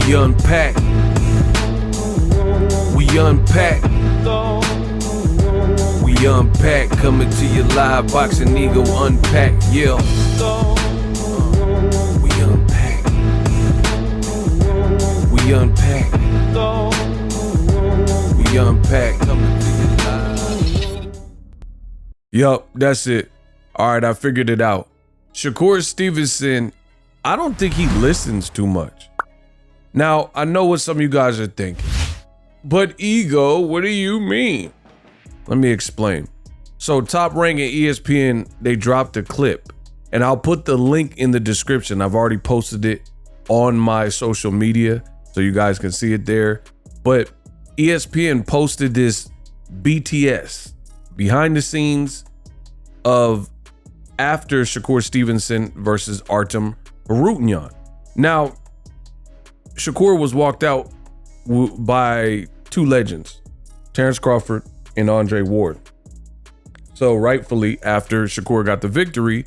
We unpack. We unpack. We unpack. Coming to you live. Boxing Ego unpack. Yeah. We unpack. We unpack. We unpack. Coming to you live. Yup, that's it. All right, I figured it out. Shakur Stevenson, I don't think he listens too much. Now, I know what some of you guys are thinking. But Ego, what do you mean? Let me explain. So Top Rank and ESPN, they dropped a clip. And I'll put the link in the description. I've already posted it on my social media, so you guys can see it there. But ESPN posted this BTS, behind the scenes of after Shakur Stevenson versus Artem. Now, Shakur was walked out by two legends, Terence Crawford and Andre Ward. So rightfully, after Shakur got the victory,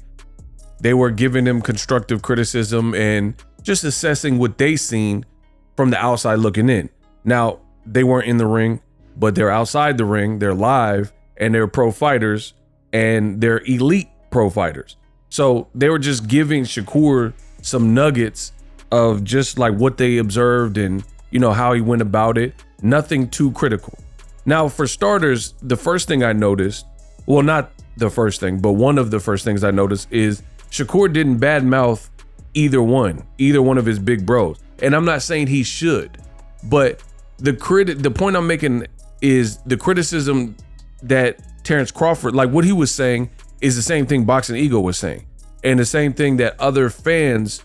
they were giving him constructive criticism and just assessing what they seen from the outside looking in. Now, they weren't in the ring, but they're outside the ring, they're live, and they're pro fighters, and they're elite pro fighters. So they were just giving Shakur some nuggets of just like what they observed and, you know, how he went about it. Nothing too critical. Now, for starters, the first thing I noticed, well, not the first thing, but one of the first things I noticed is Shakur didn't badmouth either one of his big bros. And I'm not saying he should, but the point I'm making is the criticism that Terence Crawford, like what he was saying, is the same thing Boxing Ego was saying, and the same thing that other fans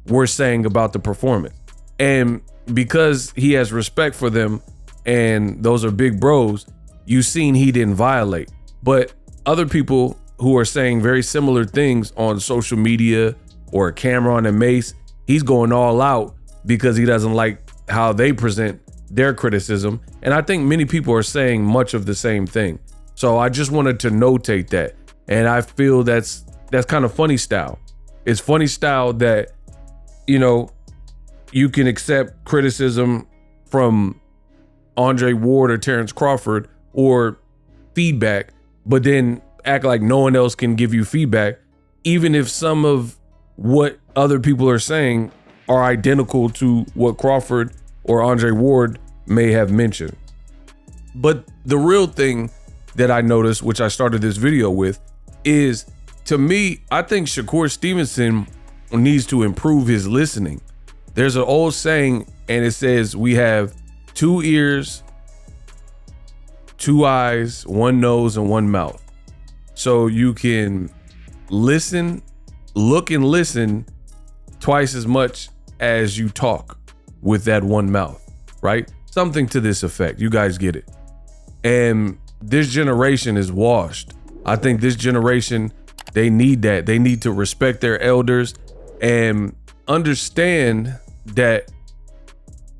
were saying about the performance. And because he has respect for them and those are big bros, you've seen he didn't violate. But other people who are saying very similar things on social media or Cameron and Mace, he's going all out because he doesn't like how they present their criticism. And I think many people are saying much of the same thing. So I just wanted to notate that. And I feel that's kind of funny style. It's funny style that, you know, you can accept criticism from Andre Ward or Terence Crawford or feedback, but then act like no one else can give you feedback, even if some of what other people are saying are identical to what Crawford or Andre Ward may have mentioned. But the real thing that I noticed, which I started this video with, is, to me, I think Shakur Stevenson needs to improve his listening. There's an old saying, and it says we have 2 ears, 2 eyes, 1 nose, and 1 mouth. So you can listen, look and listen twice as much as you talk with that 1 mouth, right? Something to this effect. You guys get it. And this generation is washed. I think this generation, they need that. They need to respect their elders and understand that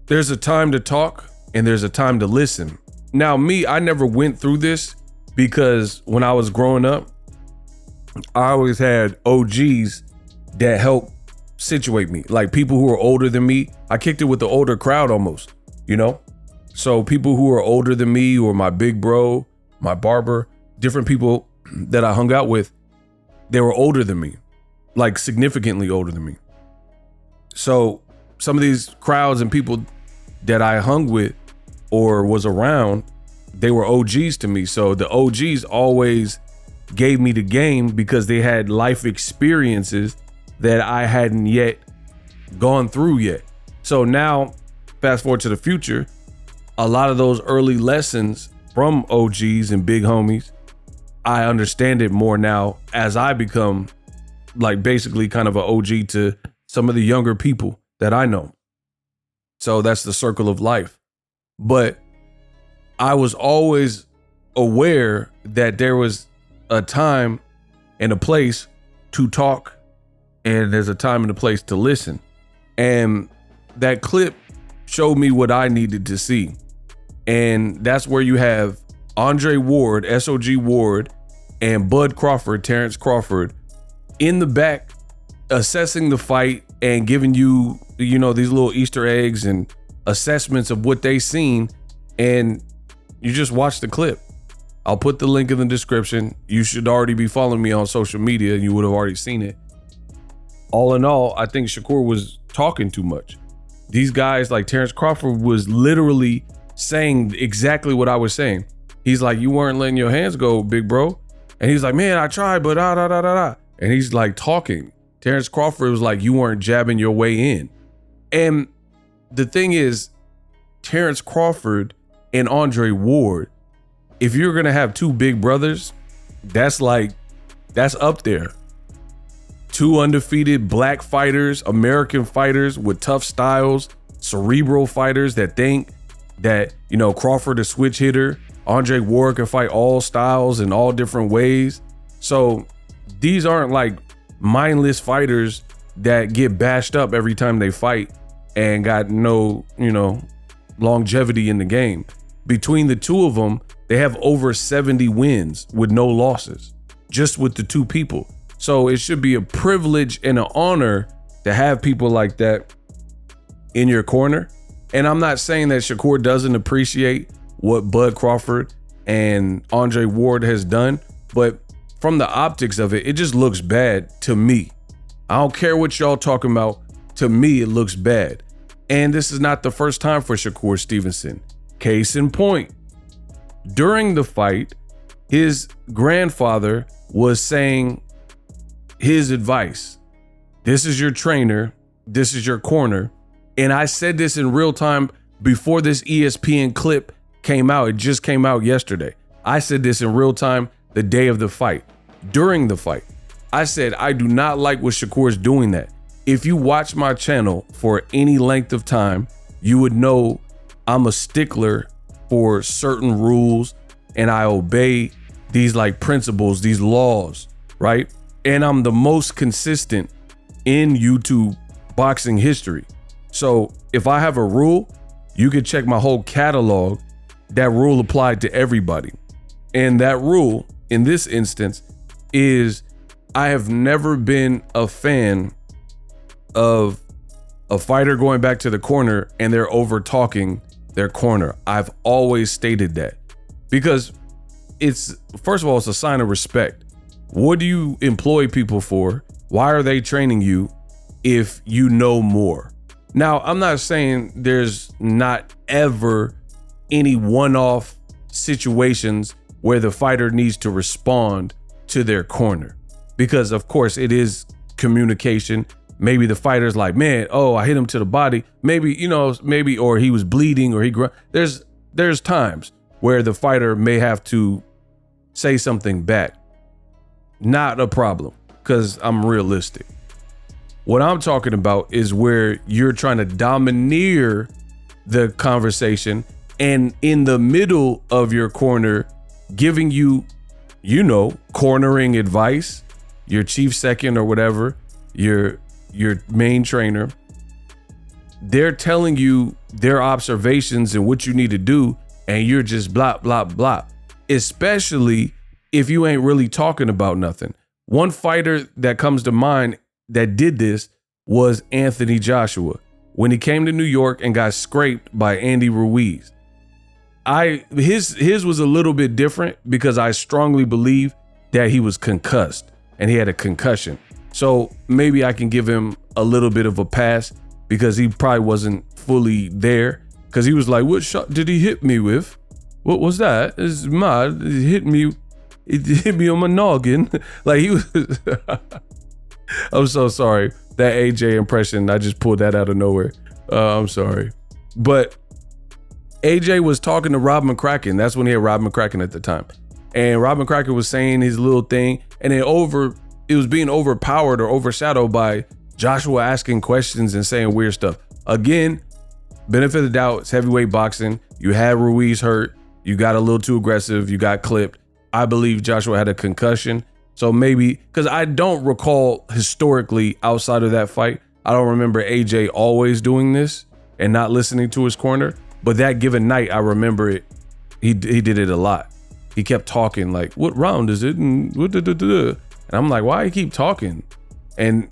there's a time to talk and there's a time to listen. Now, me, I never went through this because when I was growing up, I always had OGs that helped situate me, like people who are older than me. I kicked it with the older crowd almost, you know? So people who are older than me, or my big bro, my barber, different people that I hung out with, they were older than me, like significantly older than me. So some of these crowds and people that I hung with or was around, they were OGs to me. So the OGs always gave me the game because they had life experiences that I hadn't yet gone through yet. So now, fast forward to the future, a lot of those early lessons from OGs and big homies, I understand it more now as I become like basically kind of an OG to some of the younger people that I know. So that's the circle of life. But I was always aware that there was a time and a place to talk, and there's a time and a place to listen. And that clip showed me what I needed to see. And that's where you have Andre Ward, SOG Ward, and Bud Crawford, Terence Crawford, in the back assessing the fight, and giving you, these little Easter eggs and assessments of what they seen, and you just watch the clip. I'll put the link in the description. You should already be following me on social media and you would have already seen it. All in all, I think Shakur was talking too much. These guys like Terence Crawford was literally saying exactly what I was saying. He's like, you weren't letting your hands go, big bro. And he's like, man, I tried, but da da da da da. And he's like talking. Terence Crawford was like, you weren't jabbing your way in. And the thing is, Terence Crawford and Andre Ward, if you're gonna have two big brothers, that's up there. Two undefeated black fighters, American fighters with tough styles, cerebral fighters that think that, Crawford a switch hitter, Andre Ward can fight all styles in all different ways. So these aren't like mindless fighters that get bashed up every time they fight and got no, longevity in the game. Between the two of them, they have over 70 wins with no losses, just with the two people. So it should be a privilege and an honor to have people like that in your corner. And I'm not saying that Shakur doesn't appreciate what Bud Crawford and Andre Ward has done, but from the optics of it, it just looks bad to me. I don't care what y'all talking about. To me, it looks bad. And this is not the first time for Shakur Stevenson. Case in point, during the fight, his grandfather was saying his advice. This is your trainer. This is your corner. And I said this in real time before this ESPN clip came out. It just came out yesterday. I said this in real time the day of the fight. During the fight, I said, I do not like what Shakur is doing that. If you watch my channel for any length of time, you would know I'm a stickler for certain rules and I obey these like principles, these laws, right? And I'm the most consistent in YouTube boxing history. So if I have a rule, you can check my whole catalog. That rule applied to everybody. And that rule in this instance is I have never been a fan of a fighter going back to the corner and they're over talking their corner. I've always stated that because it's, first of all, it's a sign of respect. What do you employ people for? Why are they training you if you know more? Now, I'm not saying there's not ever any one-off situations where the fighter needs to respond to their corner, because of course it is communication. Maybe the fighter's like, man, oh, I hit him to the body. Maybe, or he was bleeding or there's times where the fighter may have to say something back. Not a problem, because I'm realistic. What I'm talking about is where you're trying to domineer the conversation and in the middle of your corner, giving you, cornering advice, your chief second or whatever, your main trainer, they're telling you their observations and what you need to do, and you're just blah, blah, blah, especially if you ain't really talking about nothing. One fighter that comes to mind that did this was Anthony Joshua when he came to New York and got scraped by Andy Ruiz. His was a little bit different because I strongly believe that he was concussed and he had a concussion. So maybe I can give him a little bit of a pass because he probably wasn't fully there, because he was like, what shot did he hit me with? What was that? It's mad. It hit me on my noggin. Like he was. I'm so sorry. That AJ impression, I just pulled that out of nowhere. I'm sorry. But AJ was talking to Rob McCracken. That's when he had Rob McCracken at the time. And Rob McCracken was saying his little thing, and it was being overpowered or overshadowed by Joshua asking questions and saying weird stuff. Again, benefit of the doubt, it's heavyweight boxing. You had Ruiz hurt. You got a little too aggressive. You got clipped. I believe Joshua had a concussion. So maybe, because I don't recall historically outside of that fight, I don't remember AJ always doing this and not listening to his corner. But that given night, I remember it. He did it a lot. He kept talking like, what round is it? And I'm like, why you keep talking? And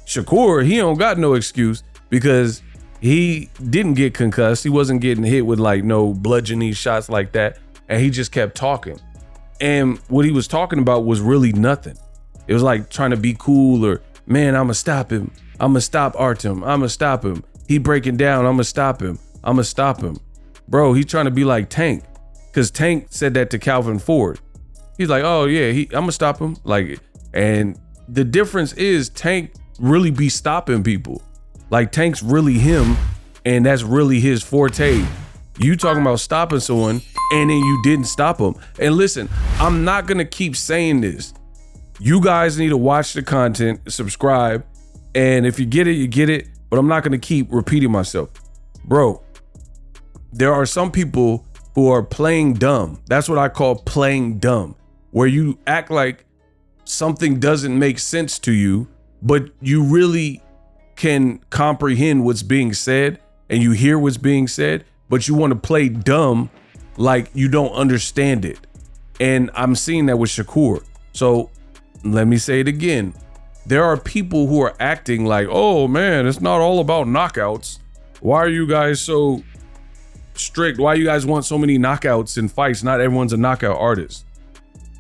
Shakur, he don't got no excuse because he didn't get concussed. He wasn't getting hit with like no bludgeoning shots like that. And he just kept talking. And what he was talking about was really nothing. It was like trying to be cool or, man, I'm gonna stop him. I'm gonna stop Artem. I'm gonna stop him. He breaking down. I'm gonna stop him. I'm gonna stop him. Bro, he's trying to be like Tank. Cause Tank said that to Calvin Ford. He's like, oh yeah, I'm gonna stop him. Like, and the difference is Tank really be stopping people. Like Tank's really him, and that's really his forte. You talking about stopping someone, and then you didn't stop him. And listen, I'm not gonna keep saying this. You guys need to watch the content, subscribe, and if you get it, you get it. But I'm not gonna keep repeating myself. Bro, there are some people who are playing dumb. That's what I call playing dumb, where you act like something doesn't make sense to you, but you really can comprehend what's being said and you hear what's being said, but you want to play dumb like you don't understand it. And I'm seeing that with Shakur. So let me say it again. There are people who are acting like, oh man, it's not all about knockouts. Why are you guys so strict? Why you guys want so many knockouts in fights? Not everyone's a knockout artist.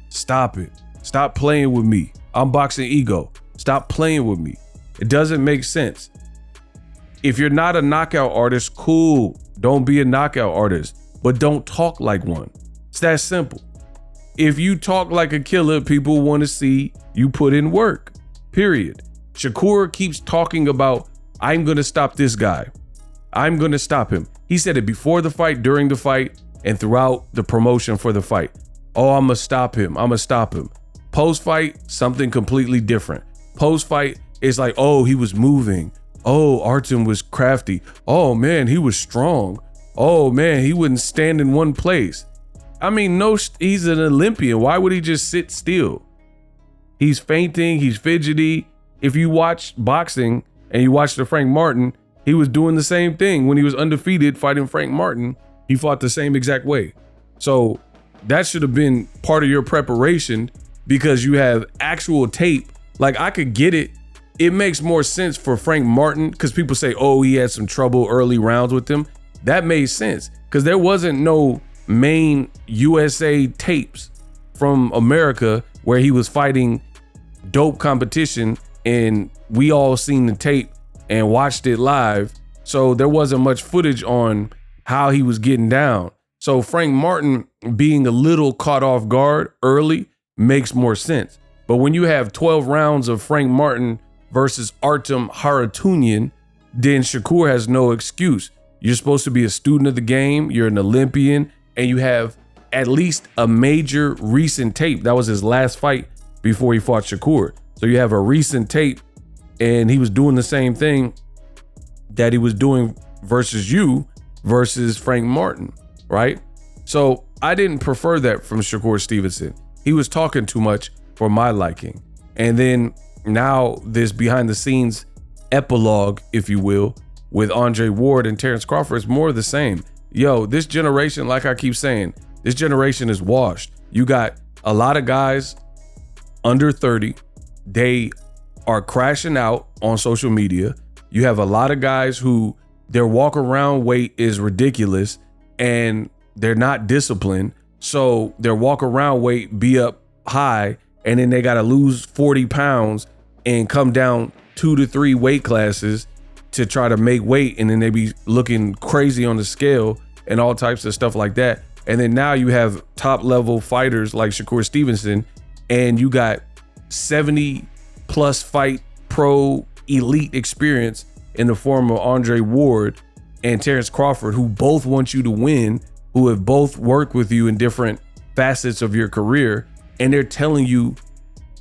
Stop it. Stop playing with me. I'm Boxing Ego. Stop playing with me. It doesn't make sense. If you're not a knockout artist, cool. Don't be a knockout artist, but don't talk like one. It's that simple. If you talk like a killer, people want to see you put in work, period. Shakur keeps talking about, I'm going to stop this guy. I'm going to stop him. He said it before the fight, during the fight, and throughout the promotion for the fight. Oh, I'm going to stop him. I'm going to stop him. Post-fight, something completely different. Post-fight, it's like, oh, he was moving. Oh, Artem was crafty. Oh, man, he was strong. Oh, man, he wouldn't stand in one place. I mean, no, he's an Olympian. Why would he just sit still? He's fainting. He's fidgety. If you watch boxing and you watch the Frank Martin, he was doing the same thing when he was undefeated fighting Frank Martin. He fought the same exact way. So that should have been part of your preparation because you have actual tape. Like, I could get it. It makes more sense for Frank Martin because people say, oh, he had some trouble early rounds with him. That made sense because there wasn't no main USA tapes from America where he was fighting dope competition and we all seen the tape and watched it live. So there wasn't much footage on how he was getting down. So Frank Martin being a little caught off guard early makes more sense. But when you have 12 rounds of Frank Martin versus Artem Haratunian, then Shakur has no excuse. You're supposed to be a student of the game. You're an Olympian and you have at least a major recent tape. That was his last fight before he fought Shakur. So you have a recent tape and he was doing the same thing that he was doing versus you versus Frank Martin, right? So I didn't prefer that from Shakur Stevenson. He was talking too much for my liking. And then now this behind the scenes epilogue, if you will, with Andre Ward and Terence Crawford is more of the same. Yo, this generation, like I keep saying, this generation is washed. You got a lot of guys under 30. They are crashing out on social media. You have a lot of guys who their walk around weight is ridiculous and they're not disciplined. So their walk around weight be up high and then they got to lose 40 pounds and come down 2 to 3 weight classes to try to make weight. And then they be looking crazy on the scale and all types of stuff like that. And then now you have top level fighters like Shakur Stevenson and you got 70 plus fight pro elite experience in the form of Andre Ward and Terence Crawford, who both want you to win, who have both worked with you in different facets of your career. And they're telling you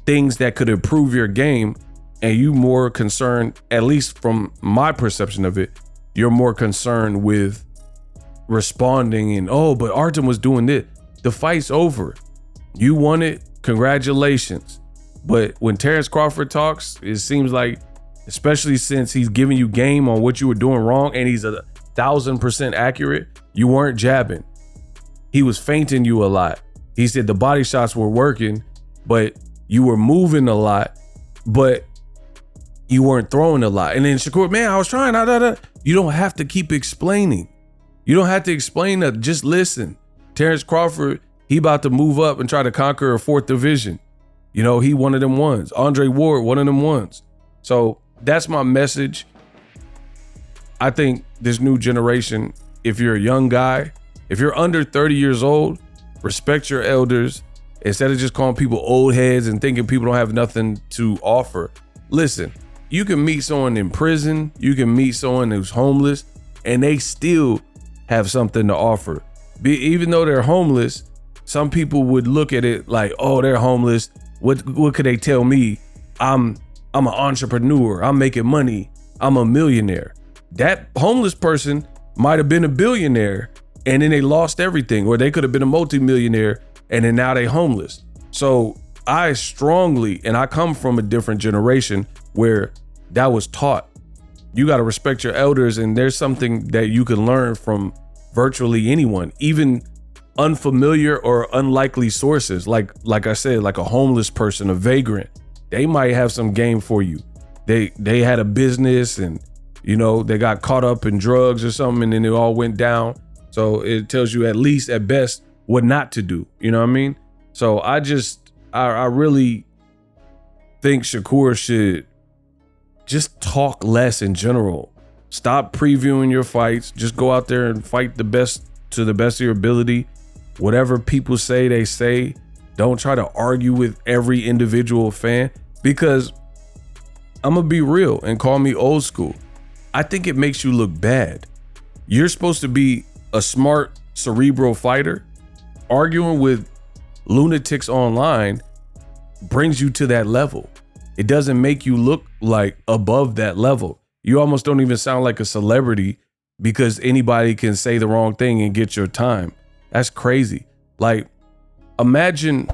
things that could improve your game. And you more concerned, at least from my perception of it, you're more concerned with responding and, oh, but Artem was doing this. The fight's over. You won it. Congratulations. But when Terence Crawford talks, it seems like, especially since he's giving you game on what you were doing wrong and he's 1,000% accurate, you weren't jabbing. He was feinting you a lot. He said the body shots were working, but you were moving a lot, but you weren't throwing a lot. And then Shakur, man, I was trying. You don't have to keep explaining. You don't have to explain that. Just listen. Terence Crawford, he about to move up and try to conquer a 4th division. You know, he one of them ones. Andre Ward, one of them ones. So that's my message. I think this new generation, if you're a young guy, if you're under 30 years old, respect your elders. Instead of just calling people old heads and thinking people don't have nothing to offer. Listen, you can meet someone in prison, you can meet someone who's homeless, and they still have something to offer. Even though they're homeless, some people would look at it like, oh, they're homeless. What could they tell me? I'm an entrepreneur. I'm making money. I'm a millionaire. That homeless person might have been a billionaire and then they lost everything, or they could have been a multimillionaire and then now they homeless. So I strongly, and I come from a different generation where that was taught. You got to respect your elders, and there's something that you can learn from virtually anyone, even unfamiliar or unlikely sources. Like I said, like a homeless person, a vagrant, they might have some game for you. They had a business and, you know, they got caught up in drugs or something and then it all went down. So it tells you at least at best what not to do. You know what I mean? So I really think Shakur should just talk less in general. Stop previewing your fights. Just go out there and fight the best to the best of your ability. Whatever people say, they say. Don't try to argue with every individual fan, because I'm gonna be real and call me old school. I think it makes you look bad. You're supposed to be a smart, cerebral fighter. Arguing with lunatics online brings you to that level. It doesn't make you look like above that level. You almost don't even sound like a celebrity because anybody can say the wrong thing and get your time. That's crazy. Like, imagine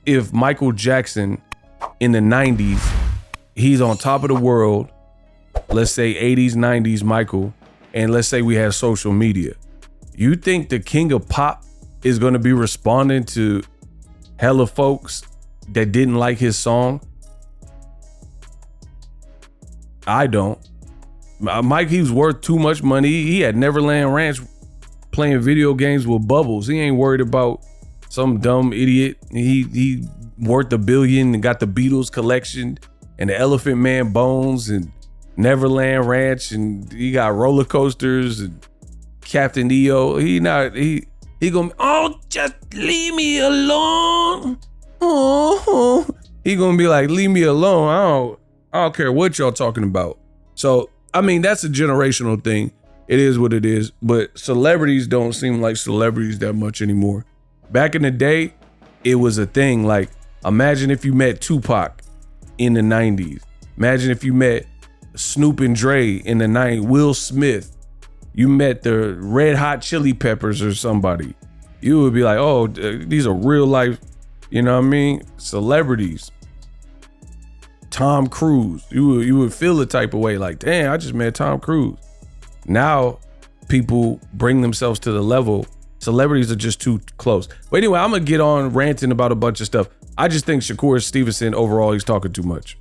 if Michael Jackson in the 90s, he's on top of the world, let's say 80s, 90s Michael, and let's say we have social media. You think the king of pop is going to be responding to hella folks that didn't like his song? I don't. Mike, he was worth too much money. He had Neverland Ranch playing video games with Bubbles. He ain't worried about some dumb idiot. He worth $1 billion and got the Beatles collection and the Elephant Man bones and Neverland Ranch, and he got roller coasters and Captain EO. He gonna, oh, just leave me alone. Oh, he gonna be like, leave me alone. I don't care what y'all talking about. So, I mean, that's a generational thing. It is what it is. But celebrities don't seem like celebrities that much anymore. Back in the day, it was a thing. Like, imagine if you met Tupac in the 90s. Imagine if you met Snoop and Dre in the 90s. Will Smith. You met the Red Hot Chili Peppers or somebody. You would be like, oh, these are real life, you know what I mean? Celebrities. Tom Cruise. You would feel the type of way like, damn, I just met Tom Cruise. Now people bring themselves to the level. Celebrities are just too close. But anyway, I'm gonna get on ranting about a bunch of stuff. I just think Shakur Stevenson overall, he's talking too much.